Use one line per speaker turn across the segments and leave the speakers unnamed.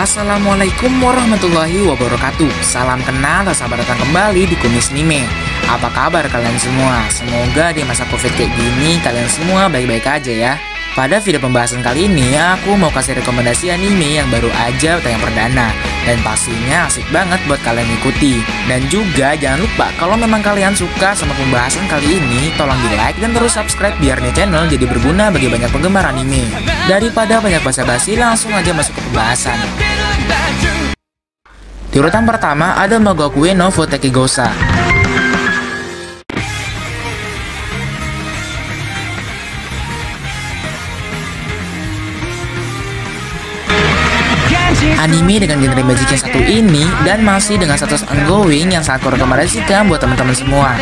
Assalamualaikum warahmatullahi wabarakatuh. Salam kenal dan selamat datang kembali di Kumis Anime. Apa kabar kalian semua? Semoga di masa covid kayak gini kalian semua baik-baik aja ya. Pada video pembahasan kali ini aku mau kasih rekomendasi anime yang baru aja tayang perdana, dan pastinya asik banget buat kalian ikuti. Dan juga jangan lupa kalau memang kalian suka sama pembahasan kali ini, tolong di like dan terus subscribe biar nih channel jadi berguna bagi banyak penggemar anime. Daripada banyak basa-basi, langsung aja masuk ke pembahasan. Di urutan pertama ada Mogoku no Futekigosa. Anime dengan genre magic yang satu ini dan masih dengan status ongoing yang sangat kurekomendasikan buat teman-teman semua.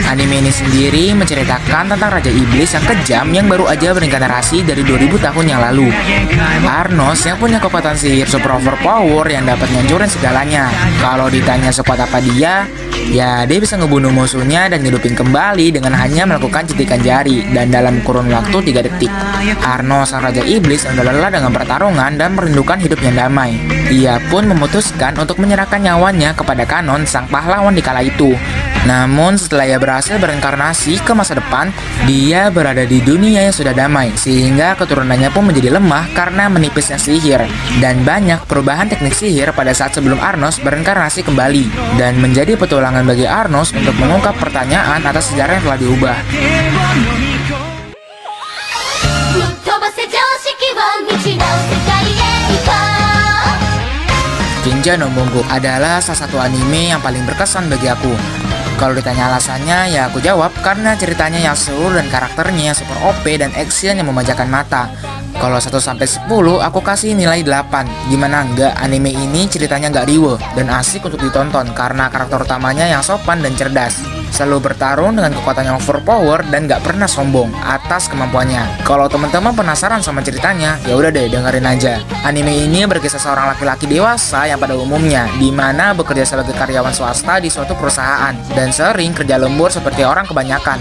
Anime ini sendiri menceritakan tentang Raja Iblis yang kejam yang baru aja berinkarnasi dari 2000 tahun yang lalu. Arnos yang punya kekuatan sihir super overpower yang dapat ngancurin segalanya. Kalau ditanya sekuat apa dia, ya dia bisa ngebunuh musuhnya dan ngidupin kembali dengan hanya melakukan cetikan jari dan dalam kurun waktu 3 detik. Arnos sang Raja Iblis sudah lelah dengan pertarungan dan merindukan hidup yang damai. Ia pun memutuskan untuk menyerahkan nyawanya kepada Kanon, sang pahlawan di kala itu. Namun setelah ia berhasil berinkarnasi ke masa depan, dia berada di dunia yang sudah damai, sehingga keturunannya pun menjadi lemah karena menipisnya sihir. Dan banyak perubahan teknik sihir pada saat sebelum Arnos berinkarnasi kembali, dan menjadi petualangan bagi Arnos untuk mengungkap pertanyaan atas sejarah yang telah diubah. Kinja no Bungo adalah salah satu anime yang paling berkesan bagi aku. Kalau ditanya alasannya, ya aku jawab karena ceritanya yang seru dan karakternya yang super OP dan action yang memanjakan mata. Kalau 1-10 aku kasih nilai 8. Gimana enggak, anime ini ceritanya nggak riweh dan asik untuk ditonton karena karakter utamanya yang sopan dan cerdas. Selalu bertarung dengan kekuatan yang overpower dan gak pernah sombong atas kemampuannya. Kalau teman-teman penasaran sama ceritanya, ya udah deh dengerin aja. Anime ini berkisah seorang laki-laki dewasa yang pada umumnya dimana bekerja sebagai karyawan swasta di suatu perusahaan dan sering kerja lembur seperti orang kebanyakan.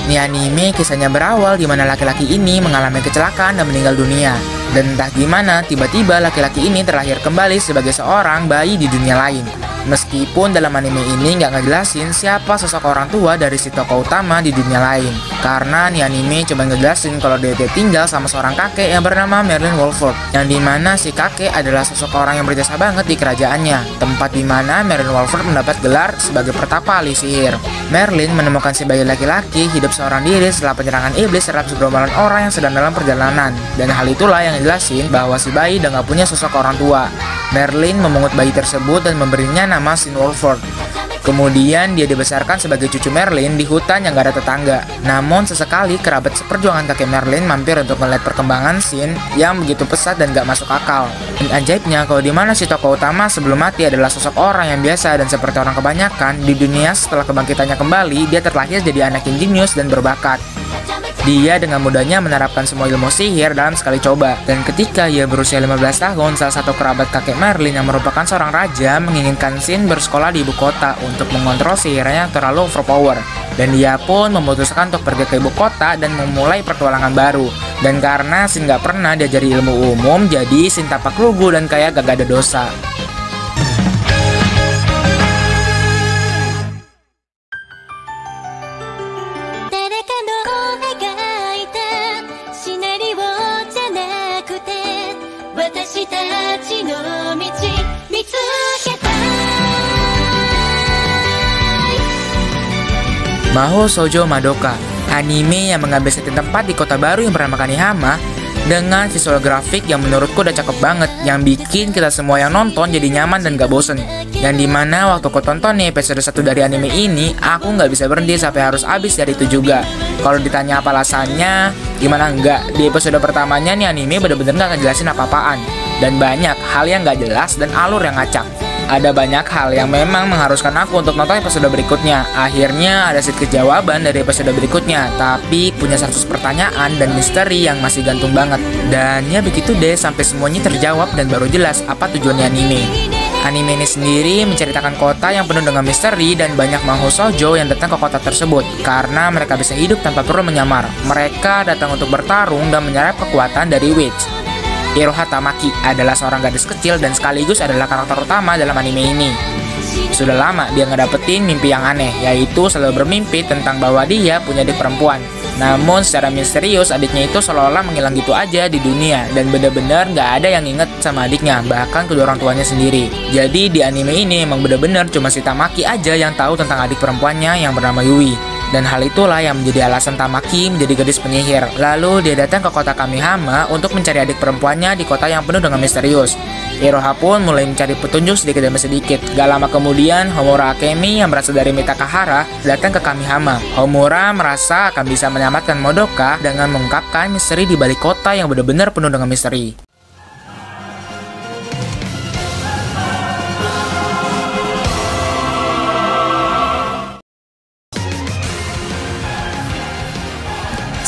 Ini anime kisahnya berawal di mana laki-laki ini mengalami kecelakaan dan meninggal dunia. Dan entah gimana tiba-tiba laki-laki ini terlahir kembali sebagai seorang bayi di dunia lain. Meskipun dalam anime ini nggak ngejelasin siapa sosok orang tua dari si tokoh utama di dunia lain. Karena nih anime cuma ngejelasin kalau dia tinggal sama seorang kakek yang bernama Merlin Wolford, yang dimana si kakek adalah sosok orang yang berjasa banget di kerajaannya, tempat dimana Merlin Wolford mendapat gelar sebagai pertapa ahli sihir. Merlin menemukan si bayi laki-laki hidup seorang diri setelah penyerangan iblis terhadap segerombolan orang yang sedang dalam perjalanan, dan hal itulah yang ngejelasin bahwa si bayi udah nggak punya sosok orang tua. Merlin memungut bayi tersebut dan memberinya nama Sin Wolford. Kemudian dia dibesarkan sebagai cucu Merlin di hutan yang gak ada tetangga. Namun sesekali kerabat seperjuangan kakek Merlin mampir untuk melihat perkembangan Sin yang begitu pesat dan gak masuk akal. Dan ajaibnya kalau dimana si tokoh utama sebelum mati adalah sosok orang yang biasa dan seperti orang kebanyakan di dunia, setelah kebangkitannya kembali dia terlahir jadi anak yang jenius dan berbakat. Dia dengan mudahnya menerapkan semua ilmu sihir dalam sekali coba. Dan ketika ia berusia 15 tahun, salah satu kerabat kakek Merlin yang merupakan seorang raja menginginkan Sin bersekolah di ibu kota untuk mengontrol sihirnya yang terlalu overpower. Dan dia pun memutuskan untuk pergi ke ibu kota dan memulai petualangan baru. Dan karena Sin gak pernah diajari ilmu umum, jadi Sin tapak lugu dan kayak gak ada dosa. Mahou Shoujo Madoka, anime yang mengambil setting tempat di kota baru yang bernama Kanihama dengan visual grafik yang menurutku udah cakep banget, yang bikin kita semua yang nonton jadi nyaman dan gak bosen. Yang dimana waktu aku tonton nih episode 1 dari anime ini, aku gak bisa berhenti sampai harus habis dari itu juga. Kalau ditanya apa alasannya, gimana enggak, di episode pertamanya nih anime bener-bener gak ngejelasin apa-apaan, dan banyak hal yang gak jelas dan alur yang ngacak. Ada banyak hal yang memang mengharuskan aku untuk nonton episode berikutnya. Akhirnya ada sedikit jawaban dari episode berikutnya, tapi punya 100 pertanyaan dan misteri yang masih gantung banget. Dan ya begitu deh sampai semuanya terjawab dan baru jelas apa tujuannya anime. Anime ini sendiri menceritakan kota yang penuh dengan misteri dan banyak mahou shoujo yang datang ke kota tersebut karena mereka bisa hidup tanpa perlu menyamar. Mereka datang untuk bertarung dan menyerap kekuatan dari witch. Iroha Tamaki adalah seorang gadis kecil dan sekaligus adalah karakter utama dalam anime ini. Sudah lama dia ngedapetin mimpi yang aneh, yaitu selalu bermimpi tentang bahwa dia punya adik perempuan. Namun secara misterius adiknya itu seolah-olah menghilang gitu aja di dunia dan bener-bener gak ada yang inget sama adiknya, bahkan kedua orang tuanya sendiri. Jadi di anime ini emang bener-bener cuma si Tamaki aja yang tahu tentang adik perempuannya yang bernama Yui. Dan hal itulah yang menjadi alasan Tamaki menjadi gadis penyihir. Lalu dia datang ke kota Kamihama untuk mencari adik perempuannya di kota yang penuh dengan misterius. Iroha pun mulai mencari petunjuk sedikit demi sedikit. Gak lama kemudian, Homura Akemi yang berasal dari Mitakahara datang ke Kamihama. Homura merasa akan bisa menyelamatkan Madoka dengan mengungkapkan misteri di balik kota yang benar-benar penuh dengan misteri.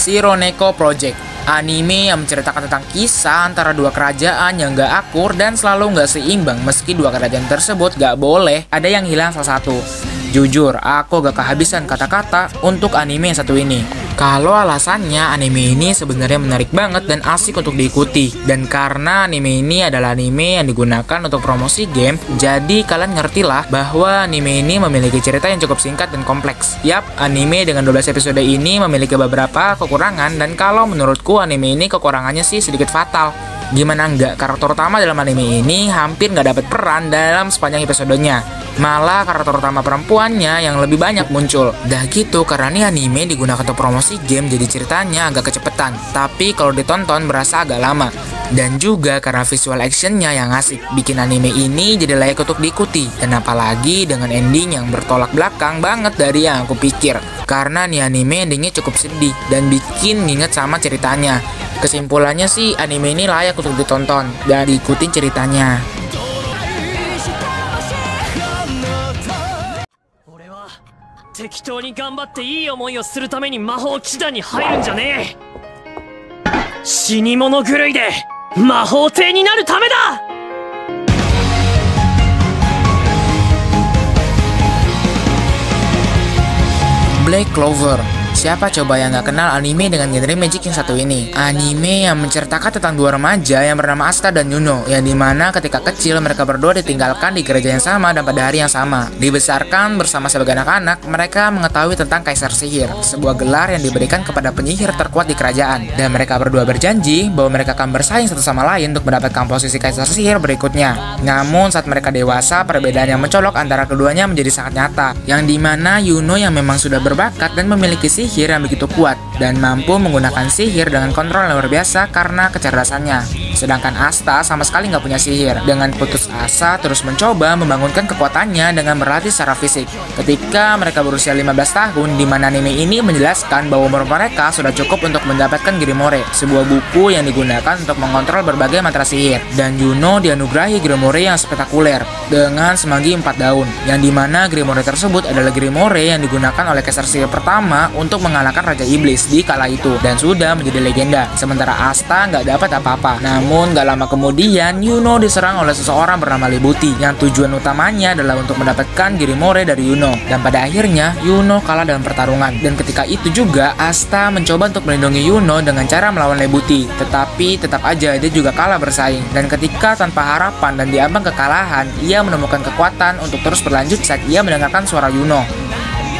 Shiro Neko Project, anime yang menceritakan tentang kisah antara dua kerajaan yang gak akur dan selalu gak seimbang meski dua kerajaan tersebut gak boleh ada yang hilang salah satu. Jujur, aku gak kehabisan kata-kata untuk anime yang satu ini. Kalau alasannya, anime ini sebenarnya menarik banget dan asik untuk diikuti. Dan karena anime ini adalah anime yang digunakan untuk promosi game, jadi kalian ngertilah bahwa anime ini memiliki cerita yang cukup singkat dan kompleks. Yap, anime dengan 12 episode ini memiliki beberapa kekurangan, dan kalau menurutku anime ini kekurangannya sih sedikit fatal. Gimana enggak, karakter utama dalam anime ini hampir nggak dapat peran dalam sepanjang episodenya. Malah karakter utama perempuannya yang lebih banyak muncul. Dah gitu, karena ini anime digunakan untuk promosi game, jadi ceritanya agak kecepetan. Tapi kalau ditonton berasa agak lama. Dan juga karena visual actionnya yang asik, bikin anime ini jadi layak untuk diikuti. Dan apalagi dengan ending yang bertolak belakang banget dari yang aku pikir. Karena nih anime endingnya cukup sedih dan bikin nginget sama ceritanya. Kesimpulannya sih, anime ini layak untuk ditonton dan diikutin ceritanya.
適当に頑張っていい思いをするために魔法騎士団に入るんじゃねえ。死に物狂いで魔法帝になるためだ。
Black Clover. Siapa coba yang gak kenal anime dengan genre magic yang satu ini? Anime yang menceritakan tentang dua remaja yang bernama Asta dan Yuno, yang dimana ketika kecil mereka berdua ditinggalkan di gereja yang sama dan pada hari yang sama. Dibesarkan bersama sebagai anak-anak, mereka mengetahui tentang Kaisar Sihir, sebuah gelar yang diberikan kepada penyihir terkuat di kerajaan. Dan mereka berdua berjanji bahwa mereka akan bersaing satu sama lain untuk mendapatkan posisi Kaisar Sihir berikutnya. Namun saat mereka dewasa, perbedaan yang mencolok antara keduanya menjadi sangat nyata, yang dimana Yuno yang memang sudah berbakat dan memiliki sihir yang begitu kuat dan mampu menggunakan sihir dengan kontrol yang luar biasa karena kecerdasannya. Sedangkan Asta sama sekali nggak punya sihir. Dengan putus asa terus mencoba membangunkan kekuatannya dengan berlatih secara fisik. Ketika mereka berusia 15 tahun, di mana anime ini menjelaskan bahwa umur mereka sudah cukup untuk mendapatkan Grimoire, sebuah buku yang digunakan untuk mengontrol berbagai mantra sihir. Dan Yuno dianugerahi Grimoire yang spektakuler dengan semanggi 4 daun, yang dimana Grimoire tersebut adalah Grimoire yang digunakan oleh Kaisar Sihir pertama untuk mengalahkan Raja Iblis di kala itu dan sudah menjadi legenda. Sementara Asta nggak dapat apa-apa. Namun gak lama kemudian Yuno diserang oleh seseorang bernama Lebuti yang tujuan utamanya adalah untuk mendapatkan Grimoire dari Yuno. Dan pada akhirnya Yuno kalah dalam pertarungan. Dan ketika itu juga Asta mencoba untuk melindungi Yuno dengan cara melawan Lebuti. Tetapi tetap aja dia juga kalah bersaing. Dan ketika tanpa harapan dan diambang kekalahan, ia menemukan kekuatan untuk terus berlanjut saat ia mendengarkan suara Yuno.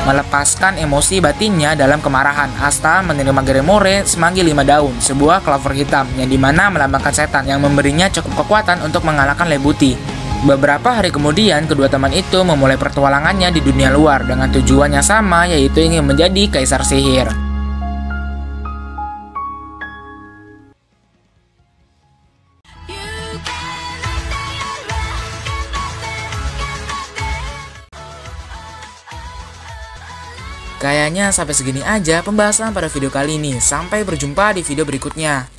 Melepaskan emosi batinnya dalam kemarahan, Asta menerima Grimoire semanggi 5 daun, sebuah clover hitam yang dimana melambangkan setan yang memberinya cukup kekuatan untuk mengalahkan Lebuti. Beberapa hari kemudian, kedua teman itu memulai pertualangannya di dunia luar dengan tujuan yang sama, yaitu ingin menjadi Kaisar Sihir. Kayaknya sampai segini aja pembahasan pada video kali ini. Sampai berjumpa di video berikutnya.